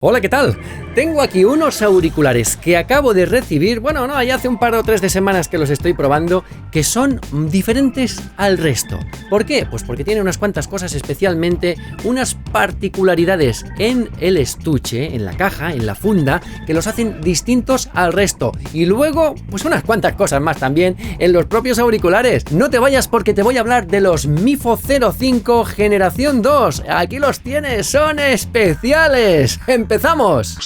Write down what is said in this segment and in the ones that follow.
Hola, ¿qué tal? Tengo aquí unos auriculares que acabo de recibir, ya hace un par o tres de semanas que los estoy probando, que son diferentes al resto. ¿Por qué? Pues porque tienen unas cuantas cosas, especialmente unas particularidades en el estuche, en la caja, en la funda, que los hacen distintos al resto. Y luego, pues unas cuantas cosas más también en los propios auriculares. No te vayas porque te voy a hablar de los Mifo 05 Generación 2. Aquí los tienes, son especiales. ¡Empezamos!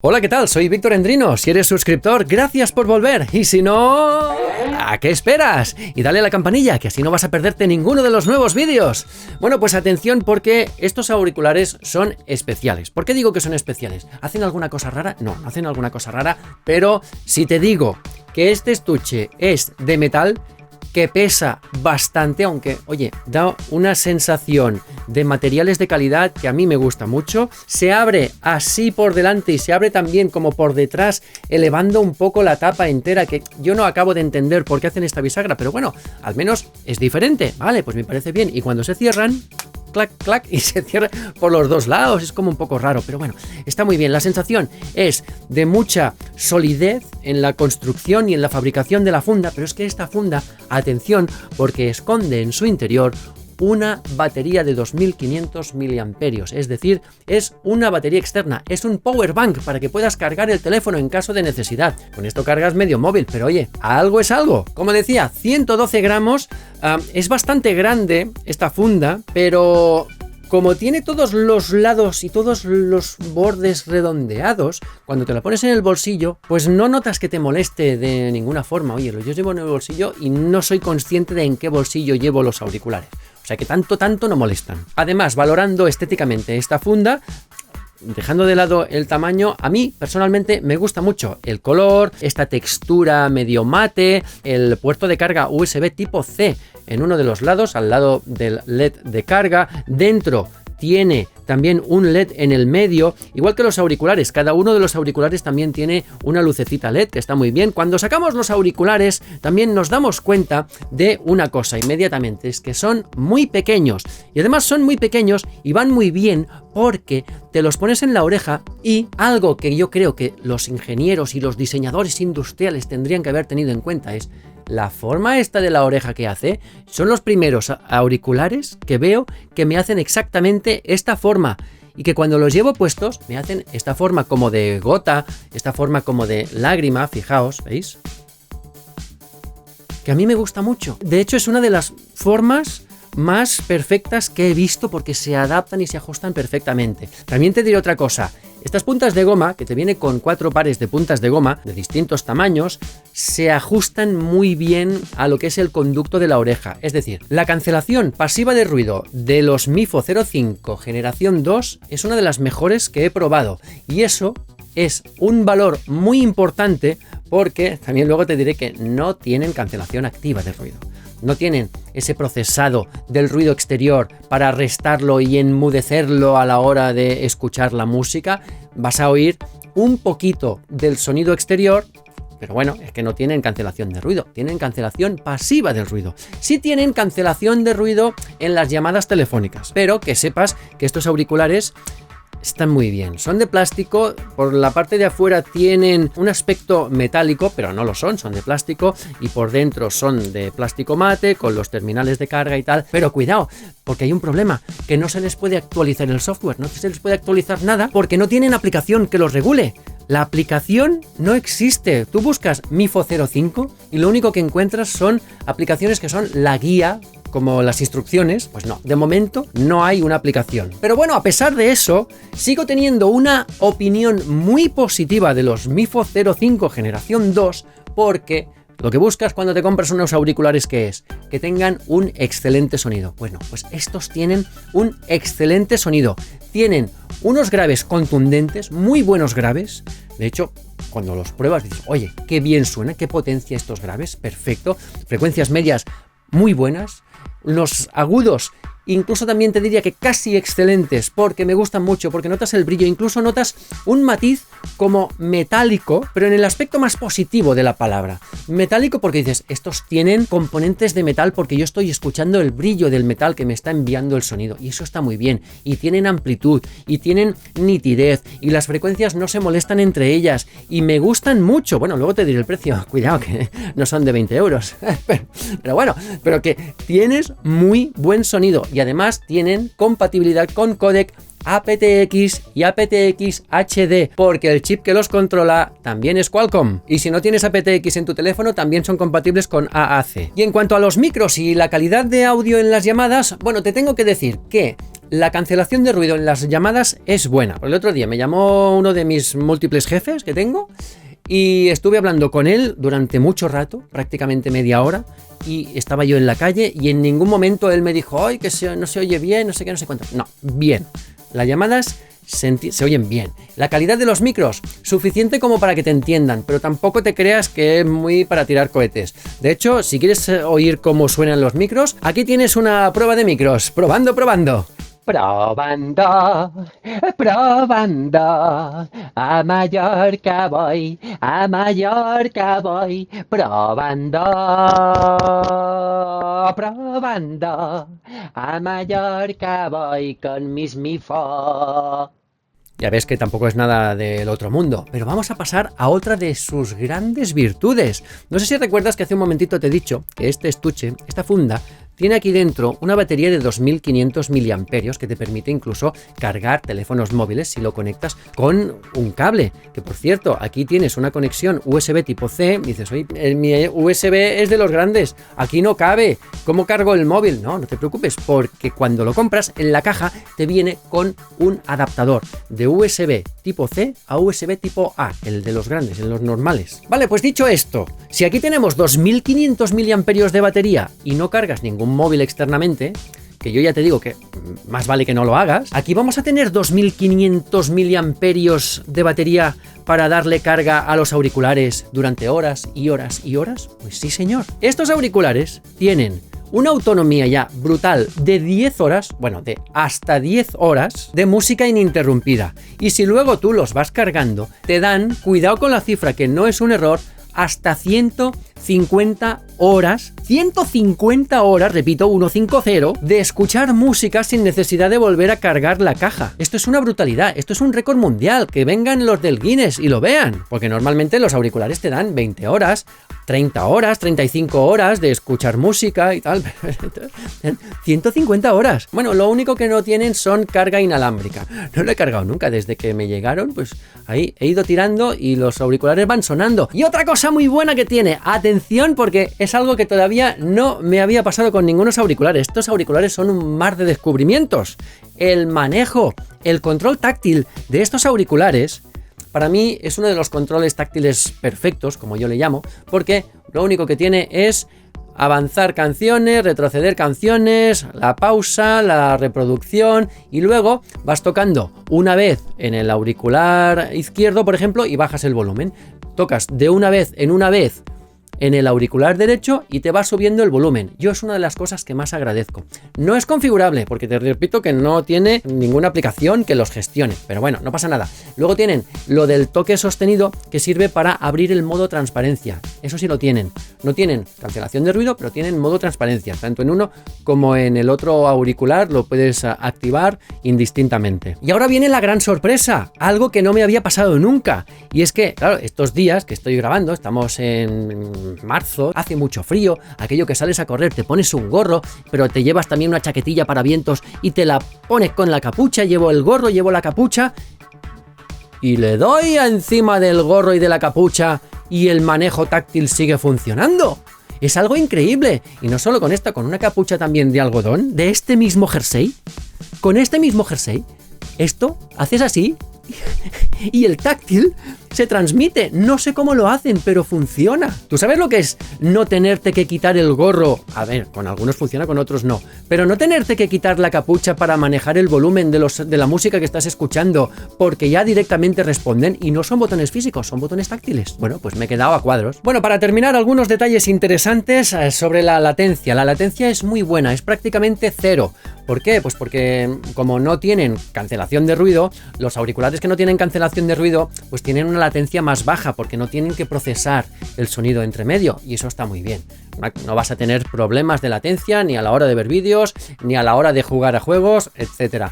Hola, ¿qué tal? Soy Víctor Endrino. Si eres suscriptor, gracias por volver. Y si no, ¿a qué esperas? Y dale a la campanilla, que así no vas a perderte ninguno de los nuevos vídeos. Bueno, pues atención, porque estos auriculares son especiales. ¿Por qué digo que son especiales? ¿Hacen alguna cosa rara? No, no hacen alguna cosa rara, pero si te digo que este estuche es de metal, que pesa bastante, aunque, oye, da una sensación de materiales de calidad que a mí me gusta mucho. Se abre así por delante y se abre también como por detrás, elevando un poco la tapa entera, que yo no acabo de entender por qué hacen esta bisagra, pero bueno, al menos es diferente, vale, pues me parece bien. Y cuando se cierran, clac, clac, y se cierra por los dos lados, es como un poco raro, pero bueno, está muy bien. La sensación es de mucha solidez en la construcción y en la fabricación de la funda, pero es que esta funda, atención, porque esconde en su interior una batería de 2500 miliamperios, es decir, es una batería externa, es un power bank para que puedas cargar el teléfono en caso de necesidad. Con esto cargas medio móvil, pero oye, algo es algo. Como decía, 112 gramos, es bastante grande esta funda, pero como tiene todos los lados y todos los bordes redondeados, cuando te la pones en el bolsillo, pues no notas que te moleste de ninguna forma. Oye, yo llevo en el bolsillo y no soy consciente de en qué bolsillo llevo los auriculares. O sea que tanto no molestan. Además, valorando estéticamente esta funda, dejando de lado el tamaño, a mí personalmente me gusta mucho el color, esta textura medio mate, el puerto de carga USB tipo C en uno de los lados, al lado del LED de carga. Dentro tiene también un LED en el medio, igual que los auriculares. Cada uno de los auriculares también tiene una lucecita LED, que está muy bien. Cuando sacamos los auriculares también nos damos cuenta de una cosa inmediatamente, es que son muy pequeños. Y además son muy pequeños y van muy bien porque te los pones en la oreja, y algo que yo creo que los ingenieros y los diseñadores industriales tendrían que haber tenido en cuenta es la forma esta de la oreja que hace. Son los primeros auriculares que veo que me hacen exactamente esta forma, y que cuando los llevo puestos me hacen esta forma como de gota, esta forma como de lágrima. Fijaos, ¿veis? Que a mí me gusta mucho. De hecho, es una de las formas más perfectas que he visto, porque se adaptan y se ajustan perfectamente. También te diré otra cosa. Estas puntas de goma, que te viene con 4 pares de puntas de goma de distintos tamaños, se ajustan muy bien a lo que es el conducto de la oreja. Es decir, la cancelación pasiva de ruido de los Mifo 05 Generación 2 es una de las mejores que he probado. Y eso es un valor muy importante, porque también luego te diré que no tienen cancelación activa de ruido. No tienen ese procesado del ruido exterior para restarlo y enmudecerlo a la hora de escuchar la música. Vas a oír un poquito del sonido exterior, pero bueno, es que no tienen cancelación de ruido, tienen cancelación pasiva del ruido. Sí tienen cancelación de ruido en las llamadas telefónicas, pero que sepas que estos auriculares están muy bien. Son de plástico, por la parte de afuera tienen un aspecto metálico, pero no lo son de plástico, y por dentro son de plástico mate, con los terminales de carga y tal. Pero cuidado, porque hay un problema, que no se les puede actualizar el software, no se les puede actualizar nada, porque no tienen aplicación que los regule. La aplicación no existe. Tú buscas Mifo 05 y lo único que encuentras son aplicaciones que son la guía, como las instrucciones. Pues no, de momento no hay una aplicación. Pero bueno, a pesar de eso, sigo teniendo una opinión muy positiva de los Mifo 05 Generación 2, porque lo que buscas cuando te compras unos auriculares, ¿qué es? Que tengan un excelente sonido. Bueno, pues estos tienen un excelente sonido. Tienen unos graves contundentes, muy buenos graves. De hecho, cuando los pruebas dices, oye, qué bien suena, qué potencia estos graves, perfecto. Frecuencias medias muy buenas. Los agudos incluso también te diría que casi excelentes, porque me gustan mucho, porque notas el brillo, incluso notas un matiz como metálico, pero en el aspecto más positivo de la palabra. Metálico porque dices, estos tienen componentes de metal porque yo estoy escuchando el brillo del metal que me está enviando el sonido, y eso está muy bien, y tienen amplitud, y tienen nitidez, y las frecuencias no se molestan entre ellas, y me gustan mucho. Bueno, luego te diré el precio, cuidado que no son de 20 euros, pero bueno, pero que tienes muy buen sonido, y además tienen compatibilidad con códec aptX y aptX HD, porque el chip que los controla también es Qualcomm, y si no tienes aptX en tu teléfono también son compatibles con AAC. Y en cuanto a los micros y la calidad de audio en las llamadas, bueno, te tengo que decir que la cancelación de ruido en las llamadas es buena. El otro día me llamó uno de mis múltiples jefes que tengo y estuve hablando con él durante mucho rato, prácticamente media hora, y estaba yo en la calle y en ningún momento él me dijo, ay, que no se oye bien, no sé qué, no sé cuánto. No, bien. Las llamadas se oyen bien. La calidad de los micros, suficiente como para que te entiendan, pero tampoco te creas que es muy para tirar cohetes. De hecho, si quieres oír cómo suenan los micros, aquí tienes una prueba de micros. Probando. Probando, a Mallorca voy, probando, a Mallorca voy con mis mifo. Ya ves que tampoco es nada del otro mundo, pero vamos a pasar a otra de sus grandes virtudes. No sé si recuerdas que hace un momentito te he dicho que este estuche, esta funda, tiene aquí dentro una batería de 2500 miliamperios que te permite incluso cargar teléfonos móviles si lo conectas con un cable. Que por cierto, aquí tienes una conexión USB tipo C. Dices, oye, mi USB es de los grandes, aquí no cabe. ¿Cómo cargo el móvil? No te preocupes, porque cuando lo compras en la caja te viene con un adaptador de USB tipo C a USB tipo A, el de los grandes, en los normales. Vale, pues dicho esto, si aquí tenemos 2500 miliamperios de batería y no cargas ningún móvil externamente, que yo ya te digo que más vale que no lo hagas, aquí vamos a tener 2500 miliamperios de batería para darle carga a los auriculares durante horas y horas y horas. Pues sí, señor. Estos auriculares tienen una autonomía ya brutal de 10 horas, bueno, de hasta 10 horas de música ininterrumpida. Y si luego tú los vas cargando, te dan, cuidado con la cifra que no es un error, hasta 150 horas, repito, 150, de escuchar música sin necesidad de volver a cargar la caja. Esto es una brutalidad, esto es un récord mundial, que vengan los del Guinness y lo vean, porque normalmente los auriculares te dan 20 horas, 30 horas, 35 horas de escuchar música y tal, 150 horas. Bueno, lo único que no tienen son carga inalámbrica. No lo he cargado nunca, desde que me llegaron, pues ahí he ido tirando y los auriculares van sonando. Y otra cosa muy buena que tiene, atención, porque es algo que todavía no me había pasado con ningunos auriculares. Estos auriculares son un mar de descubrimientos. El manejo, el control táctil de estos auriculares, para mí es uno de los controles táctiles perfectos, como yo le llamo, porque lo único que tiene es avanzar canciones, retroceder canciones, la pausa, la reproducción, y luego vas tocando una vez en el auricular izquierdo, por ejemplo, y bajas el volumen. Tocas de una vez en el auricular derecho y te va subiendo el volumen. Yo es una de las cosas que más agradezco. No es configurable, porque te repito que no tiene ninguna aplicación que los gestione, pero bueno, no pasa nada. Luego tienen lo del toque sostenido, que sirve para abrir el modo transparencia. Eso sí lo tienen. No tienen cancelación de ruido, pero tienen modo transparencia. Tanto en uno como en el otro auricular lo puedes activar indistintamente. Y ahora viene la gran sorpresa, algo que no me había pasado nunca. Y es que, claro, estos días que estoy grabando, estamos en marzo, hace mucho frío, aquello que sales a correr, te pones un gorro, pero te llevas también una chaquetilla para vientos y te la pones con la capucha. Llevo el gorro, llevo la capucha y le doy encima del gorro y de la capucha y el manejo táctil sigue funcionando. Es algo increíble. Y no solo con esta, con una capucha también de algodón, de este mismo jersey. Con este mismo jersey, esto haces así y el táctil se transmite. No sé cómo lo hacen, pero funciona. ¿Tú sabes lo que es no tenerte que quitar el gorro? A ver, con algunos funciona, con otros no. Pero no tenerte que quitar la capucha para manejar el volumen de la música que estás escuchando, porque ya directamente responden y no son botones físicos, son botones táctiles. Bueno, pues me he quedado a cuadros. Bueno, para terminar, algunos detalles interesantes sobre la latencia. La latencia es muy buena, es prácticamente cero. ¿Por qué? Pues porque como no tienen cancelación de ruido, los auriculares que no tienen cancelación de ruido, pues tienen una latencia más baja, porque no tienen que procesar el sonido entre medio, y eso está muy bien. No vas a tener problemas de latencia ni a la hora de ver vídeos, ni a la hora de jugar a juegos, etc.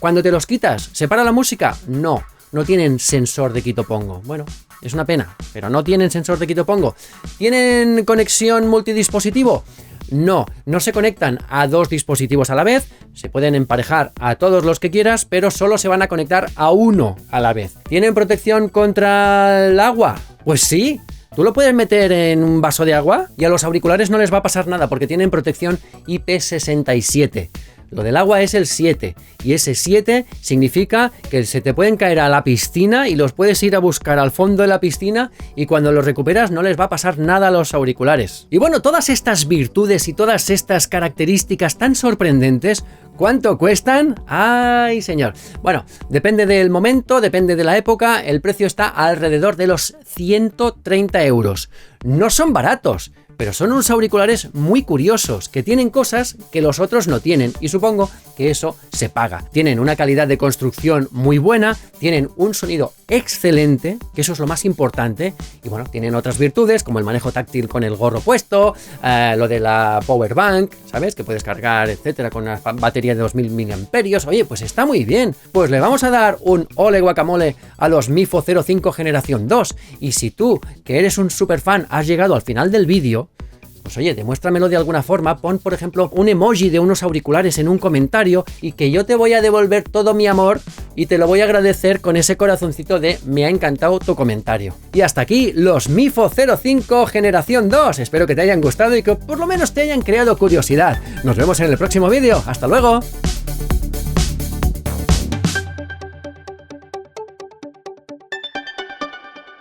Cuando te los quitas, ¿se para la música? No tienen sensor de quito-pongo. Bueno, es una pena, pero no tienen sensor de quito-pongo. ¿Tienen conexión multidispositivo? No se conectan a dos dispositivos a la vez, se pueden emparejar a todos los que quieras, pero solo se van a conectar a uno a la vez. ¿Tienen protección contra el agua? Pues sí. Tú lo puedes meter en un vaso de agua y a los auriculares no les va a pasar nada porque tienen protección IP67. Lo del agua es el 7 y ese 7 significa que se te pueden caer a la piscina y los puedes ir a buscar al fondo de la piscina y cuando los recuperas no les va a pasar nada a los auriculares. Y bueno, todas estas virtudes y todas estas características tan sorprendentes, ¿cuánto cuestan? ¡Ay, señor! Bueno, depende del momento, depende de la época, el precio está alrededor de los 130 euros. No son baratos, pero son unos auriculares muy curiosos, que tienen cosas que los otros no tienen, y supongo que eso se paga. Tienen una calidad de construcción muy buena, tienen un sonido excelente, que eso es lo más importante, y bueno, tienen otras virtudes, como el manejo táctil con el gorro puesto, lo de la power bank, ¿sabes? Que puedes cargar, etcétera, con una batería de 2000 mAh. Oye, pues está muy bien. Pues le vamos a dar un ole guacamole a los Mifo 05 Generación 2, y si tú, que eres un super fan, has llegado al final del vídeo, pues oye, demuéstramelo de alguna forma, pon por ejemplo un emoji de unos auriculares en un comentario y que yo te voy a devolver todo mi amor y te lo voy a agradecer con ese corazoncito de me ha encantado tu comentario. Y hasta aquí los Mifo 05 Generación 2, espero que te hayan gustado y que por lo menos te hayan creado curiosidad. Nos vemos en el próximo vídeo, ¡hasta luego!